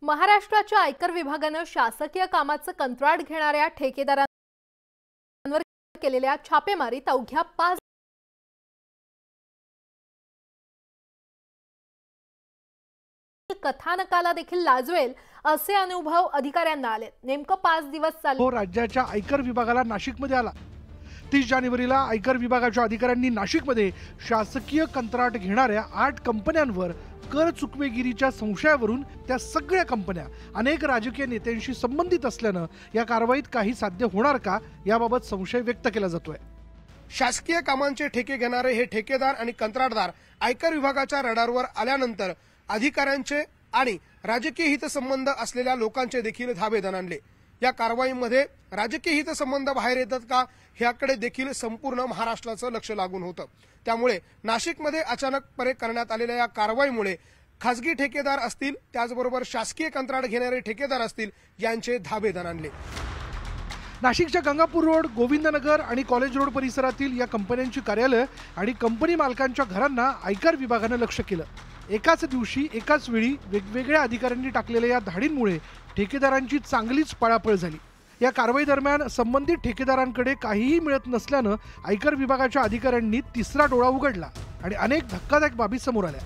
महाराष्ट्राच्या आयकर विभागाने शासकीय कामाचं कंत्राट घेणाऱ्या ठेकेदारांवर केलेल्या छापेमारीत अवघ्या 5 कथानकाला देखील लाजवेल असे अनुभव अधिकाऱ्यांना आले। नेमकं 5 दिवस चालू राज्याच्या आयकर विभागाला नाशिकमध्ये आला। 30 जानेवारीला आयकर विभागाच्या अधिकाऱ्यांनी नाशिकमध्ये शासकीय कंत्राट घेणाऱ्या 8 कंपन्यांवर कर चुकवेगिरीच्या संशयावरून त्या सगळ्या कंपन्या अनेक राजकीय नेत्यांशी संबंधित असल्याने या कारवाईत काही साध्य होणार का याबाबत संशय व्यक्त केला जातोय। शासकीय कामांचे ठेके घेणारे हे ठेकेदार आणि कंत्राटदार आयकर विभागाच्या रडारवर आल्यानंतर अधिकाऱ्यांचे आणि राजकीय हितसंबंध असलेल्या लोकांचे देखील धाबे दणाणले। या कारवाईमध्ये राजकीय हितसंबंध बाहेर येतात का ह्याकडे देखील संपूर्ण महाराष्ट्राचं लक्ष लागून होतं। त्यामुळे नाशिकमध्ये अचानकपणे करण्यात आलेल्या या कारवाईमुळे खासगी ठेकेदार असतील त्याचबरोबर शासकीय कंत्राट घेणारे ठेकेदार असतील यांचे धाबे दणाणले। नाशिकच्या गंगापूर रोड, गोविंदनगर आणि कॉलेज रोड परिसरातील या कंपन्यांची कार्यालय आणि कंपनी मालकांच्या घरांना आयकर विभागाने लक्ष केलं। एकाच दिवशी एकाच वेळी वेगवेगळ्या अधिकाऱ्यांनी टाकलेल्या या धाडींमुळे ठेकेदारांची चांगलीच पळापळ झाली। या कारवाई दरम्यान संबंधित ठेकेदारांकडे काहीही मिळत नसल्याने आयकर विभागाच्या अधिकाऱ्यांनी तिसरा डोळा उघडला आणि अनेक धक्कादायक बाबी समोर आल्या।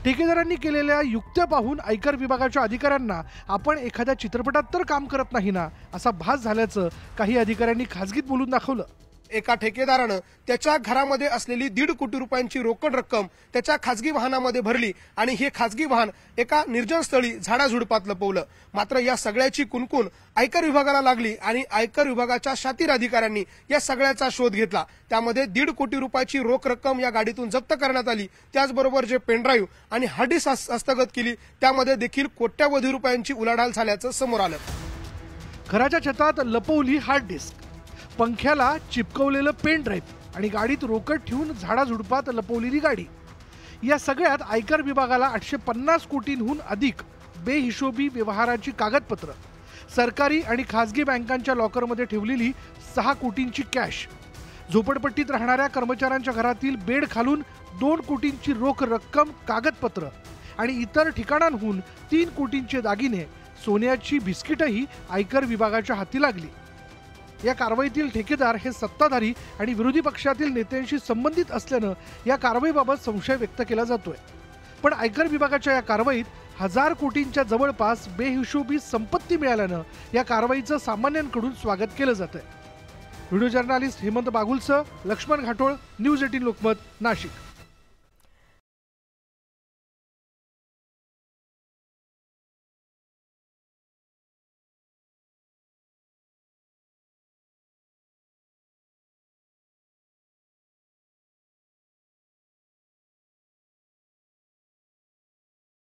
ठेकेदारांनी केलेल्या युक्त्या पाहून आयकर विभागाच्या अधिकाऱ्यांना आपण एखाद्या चित्रपटात तर काम करत नाही ना असा भास झाल्याचं काही अधिकाऱ्यांनी खासगीत बोलून दाखवलं। एका ठेकेदारानं त्याच्या घरामध्ये असलेली 1.5 कोटी रुपयांची रोकड रक्कम त्याच्या खासगी वाहनामध्ये भरली आणि हे खासगी वाहन एका निर्जन स्थळी झाडाझुडपात लपवलं। मात्र या सगळ्याची कुणकुण आयकर विभागाला लागली आणि आयकर विभागाच्या शातीर अधिकाऱ्यांनी या सगळ्याचा शोध घेतला। त्यामध्ये 1.5 कोटी रुपयाची रोख रक्कम या गाडीतून जप्त करण्यात आली। त्याचबरोबर जे पेनड्राईव्ह आणि हार्ड डिस्क हस्तगत केली त्यामध्ये देखील कोट्यावधी रुपयांची उलाढाल झाल्याचं समोर आलं। घराच्या छतात लपवली हार्ड डिस्क, पंख्याला चिपकवलेलं पेन ड्राईव्ह आणि गाडीत रोकड ठेवून झाडाझुडपात लपवलेली गाडी, या सगळ्यात आयकर विभागाला 850 कोटींहून अधिक बेहिशोबी व्यवहाराची कागदपत्र, सरकारी आणि खासगी बँकांच्या लॉकरमध्ये ठेवलेली 6 कोटींची कॅश, झोपडपट्टीत राहणाऱ्या कर्मचाऱ्यांच्या घरातील बेड खालून 2 कोटींची रोख रक्कम, कागदपत्र आणि इतर ठिकाणांहून 3 कोटींचे दागिने, सोन्याची बिस्किटही आयकर विभागाच्या हाती लागली। या कारवाईतील ठेकेदार हे सत्ताधारी आणि विरोधी पक्षातील नेत्यांशी संबंधित असल्याने या कारवाईबाबत संशय व्यक्त केला जातोय। पण आयकर विभागाच्या या कारवाईत 1000 कोटींच्या जवळपास बेहिशोबी संपत्ती मिळाल्याने या कारवाईचं सामान्यांकडून स्वागत केलं जातंय। व्हिडिओ जर्नलिस्ट हेमंत बागुलसह लक्ष्मण घाटोळ, न्यूज 18 लोकमत, नाशिक।